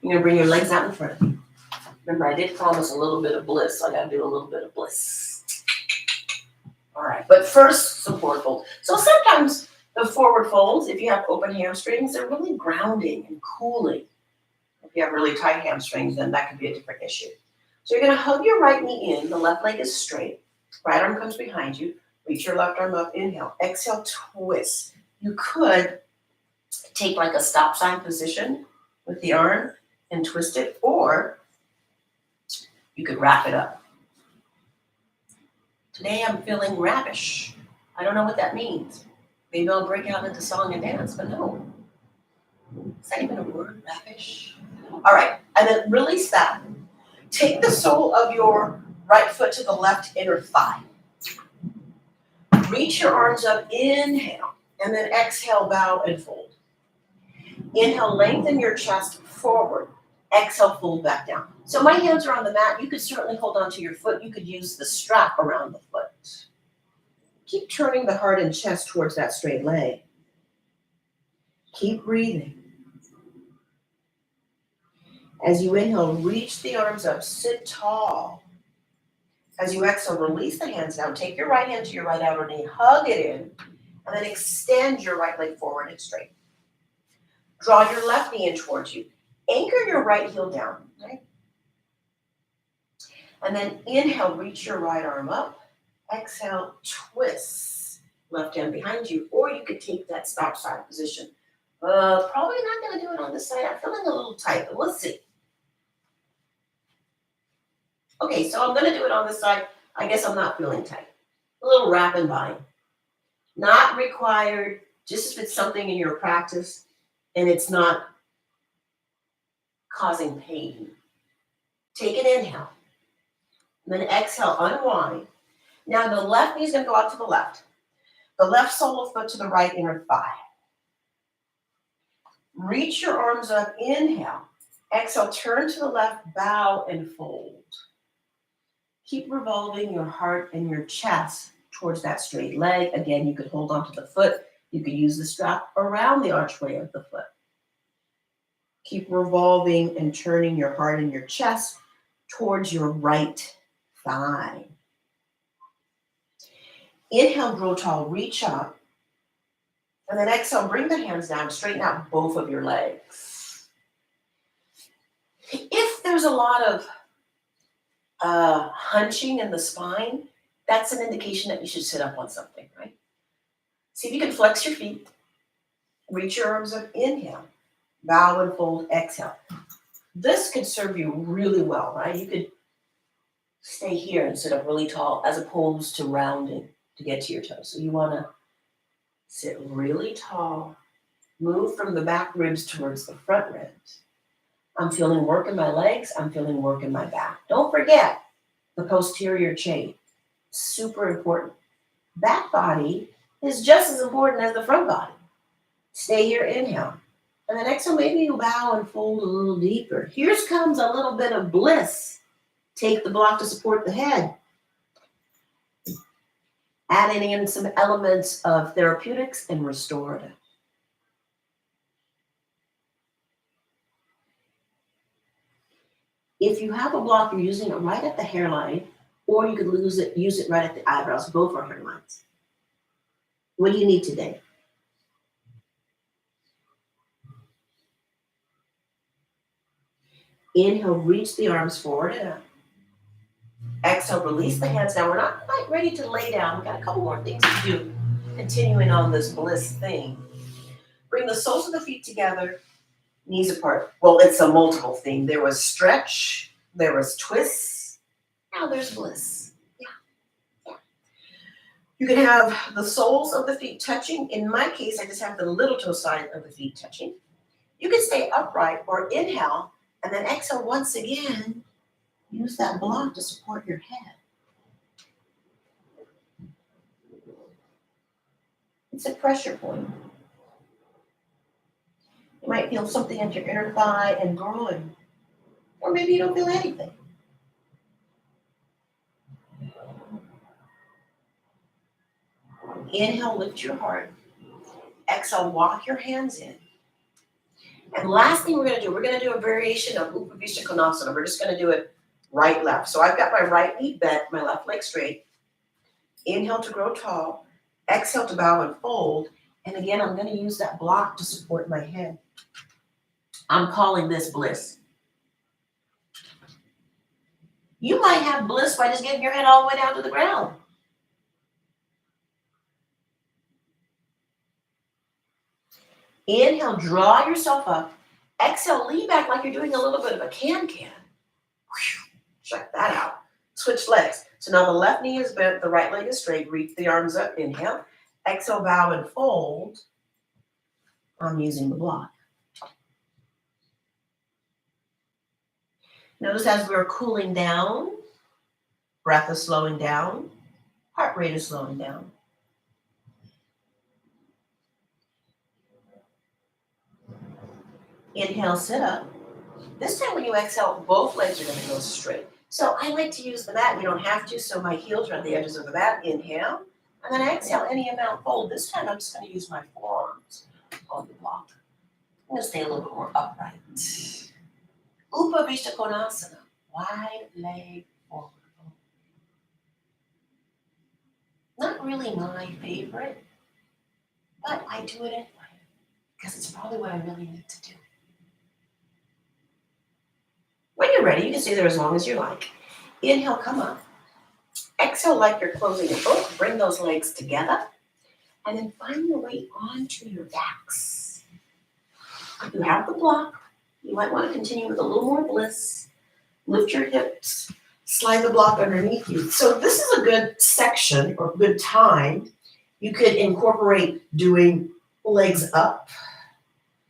You're going to bring your legs out in front of you. Remember, I did promise a little bit of bliss, so I got to do a little bit of bliss. All right, but first, some forward folds. So sometimes the forward folds, if you have open hamstrings, they're really grounding and cooling. If you have really tight hamstrings, then that could be a different issue. So you're going to hug your right knee in. The left leg is straight. Right arm comes behind you. Reach your left arm up. Inhale. Exhale, twist. You could take like a stop sign position with the arm and twist it, or you could wrap it up. Today I'm feeling ravish. I don't know what that means. Maybe I'll break out into song and dance, but no. Is that even a word, ravish? All right, and then release that. Take the sole of your right foot to the left inner thigh. Reach your arms up, inhale, and then exhale, bow and fold. Inhale, lengthen your chest forward. Exhale, fold back down. So my hands are on the mat. You could certainly hold on to your foot. You could use the strap around the foot. Keep turning the heart and chest towards that straight leg. Keep breathing. As you inhale, reach the arms up, sit tall. As you exhale, release the hands down. Take your right hand to your right outer knee, hug it in, and then extend your right leg forward and straight. Draw your left knee in towards you. Anchor your right heel down, right? And then inhale, reach your right arm up. Exhale, twist. Left hand behind you. Or you could take that stop sign position. Probably not going to do it on this side. I'm feeling a little tight, but let's see. Okay, so I'm going to do it on this side. I guess I'm not feeling tight. A little wrap and bind. Not required, just if it's something in your practice and it's not causing pain. Take an inhale. And then exhale, unwind. Now the left knee is going to go out to the left. The left sole of foot to the right inner thigh. Reach your arms up, inhale. Exhale, turn to the left, bow and fold. Keep revolving your heart and your chest towards that straight leg. Again, you could hold onto the foot. You could use the strap around the archway of the foot. Keep revolving and turning your heart and your chest towards your right thigh. Inhale, grow tall, reach up. And then exhale, bring the hands down, straighten out both of your legs. If there's a lot of hunching in the spine, that's an indication that you should sit up on something, right? See if you can flex your feet. Reach your arms up, inhale. Bow and fold, exhale. This could serve you really well, right? You could stay here and sit up really tall as opposed to rounding to get to your toes. So you want to sit really tall, move from the back ribs towards the front ribs. I'm feeling work in my legs. I'm feeling work in my back. Don't forget the posterior chain. Super important. Back body is just as important as the front body. Stay here, inhale. And then exhale, maybe you bow and fold a little deeper. Here comes a little bit of bliss. Take the block to support the head. Adding in some elements of therapeutics and restorative. If you have a block, you're using it right at the hairline, or you could use it right at the eyebrows. Both are hairlines. What do you need today? Inhale, reach the arms forward and up. Exhale, release the hands down. We're not quite ready to lay down. We've got a couple more things to do. Continuing on this bliss thing. Bring the soles of the feet together, knees apart. Well, it's a multiple thing. There was stretch, there was twists, now there's bliss. Yeah. You can have the soles of the feet touching. In my case, I just have the little toe side of the feet touching. You can stay upright or inhale and then exhale once again. Use that block to support your head. It's a pressure point. You might feel something at your inner thigh and groin, or maybe you don't feel anything. Inhale, lift your heart. Exhale, walk your hands in. And last thing we're going to do a variation of Upavishta Konasana. We're just going to do it right, left. So I've got my right knee bent, my left leg straight. Inhale to grow tall. Exhale to bow and fold. And again, I'm going to use that block to support my head. I'm calling this Bliss. You might have Bliss by just getting your head all the way down to the ground. Inhale, draw yourself up. Exhale, lean back like you're doing a little bit of a can-can. Check that out. Switch legs. So now the left knee is bent, the right leg is straight. Reach the arms up, inhale. Exhale, bow and fold. I'm using the block. Notice as we're cooling down, breath is slowing down, heart rate is slowing down. Inhale, sit up. This time when you exhale, both legs are going to go straight. So I like to use the mat. You don't have to, so my heels are on the edges of the mat. Inhale, and then exhale any amount, fold. This time I'm just going to use my forearms on the block. I'm going to stay a little bit more upright. Upavishta Konasana, wide leg forward. Not really my favorite, but I do it anyway because it's probably what I really need to do. When you're ready, you can stay there as long as you like. Inhale, come up. Exhale like you're closing a book. Bring those legs together. And then find your way onto your backs. If you have the block, you might want to continue with a little more Bliss. Lift your hips. Slide the block underneath you. So this is a good section or good time. You could incorporate doing legs up.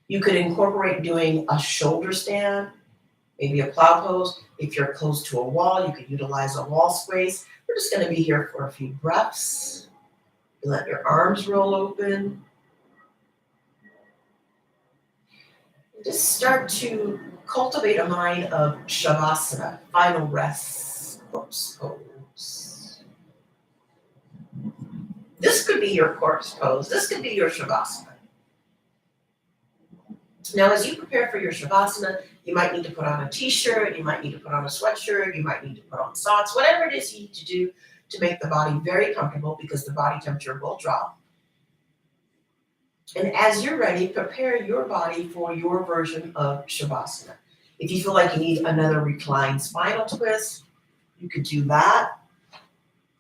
You could incorporate doing a shoulder stand. Maybe a plow pose. If you're close to a wall, you could utilize a wall space. We're just going to be here for a few breaths. Let your arms roll open. Just start to cultivate a mind of Shavasana, final rest, corpse pose. This could be your corpse pose. This could be your Shavasana. Now, as you prepare for your Shavasana, you might need to put on a t-shirt, you might need to put on a sweatshirt, you might need to put on socks, whatever it is you need to do to make the body very comfortable because the body temperature will drop. And as you're ready, prepare your body for your version of Shavasana. If you feel like you need another reclined spinal twist, you could do that.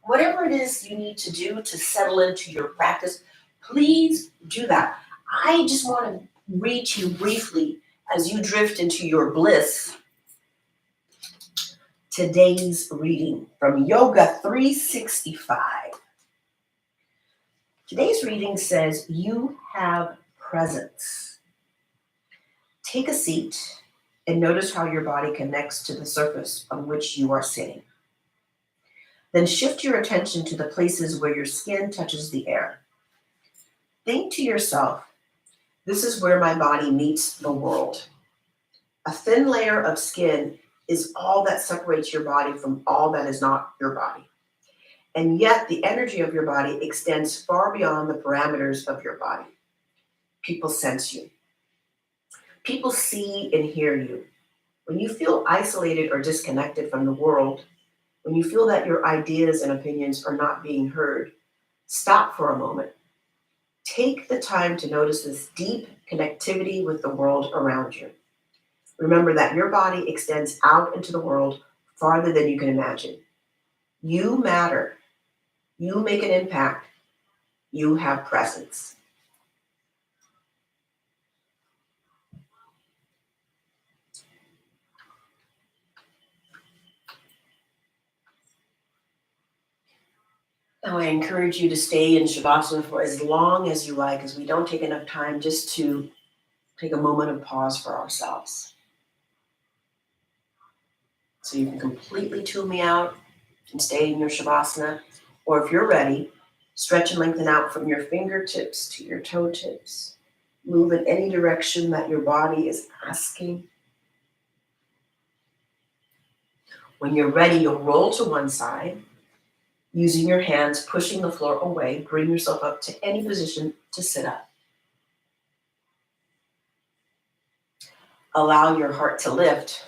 Whatever it is you need to do to settle into your practice, please do that. I just want to read to you briefly as you drift into your bliss. Today's reading from Yoga 365. Today's reading says, you have presence. Take a seat and notice how your body connects to the surface on which you are sitting. Then shift your attention to the places where your skin touches the air. Think to yourself, this is where my body meets the world. A thin layer of skin is all that separates your body from all that is not your body. And yet the energy of your body extends far beyond the parameters of your body. People sense you. People see and hear you. When you feel isolated or disconnected from the world, when you feel that your ideas and opinions are not being heard, stop for a moment. Take the time to notice this deep connectivity with the world around you. Remember that your body extends out into the world farther than you can imagine. You matter. You make an impact. You have presence. Now I encourage you to stay in Shavasana for as long as you like, as we don't take enough time just to take a moment of pause for ourselves. So you can completely tune me out and stay in your Shavasana. Or if you're ready, stretch and lengthen out from your fingertips to your toe tips. Move in any direction that your body is asking. When you're ready, you'll roll to one side, using your hands, pushing the floor away. Bring yourself up to any position to sit up. Allow your heart to lift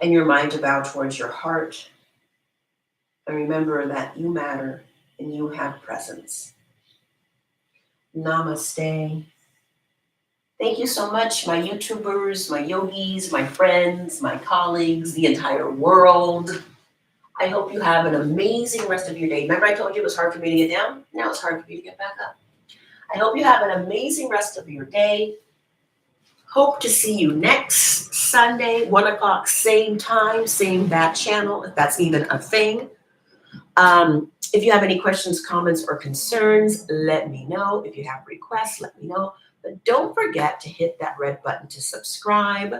and your mind to bow towards your heart. And remember that you matter and you have presence. Namaste. Thank you so much, my YouTubers, my yogis, my friends, my colleagues, the entire world. I hope you have an amazing rest of your day. Remember I told you it was hard for me to get down? Now it's hard for me to get back up. I hope you have an amazing rest of your day. Hope to see you next Sunday, 1 o'clock, same time, same bat channel, if that's even a thing. If you have any questions, comments, or concerns, let me know. If you have requests, let me know. But don't forget to hit that red button to subscribe.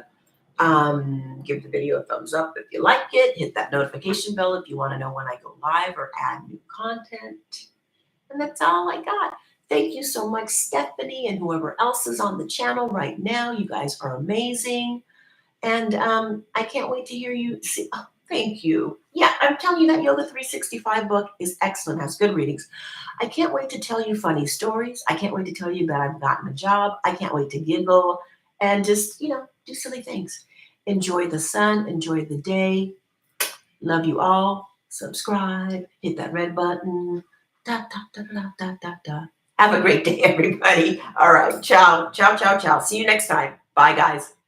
Give the video a thumbs up if you like it. Hit that notification bell if you want to know when I go live or add new content. And that's all I got. Thank you so much, Stephanie, and whoever else is on the channel right now. You guys are amazing. And I can't wait to hear you. Oh, thank you. Yeah, I'm telling you that Yoga 365 book is excellent, has good readings. I can't wait to tell you funny stories. I can't wait to tell you that I've gotten a job. I can't wait to giggle and just, do silly things. Enjoy the sun. Enjoy the day. Love you all. Subscribe. Hit that red button. Da, da, da, da, da, da, da. Have a great day, everybody. All right. Ciao. Ciao, ciao, ciao. See you next time. Bye, guys.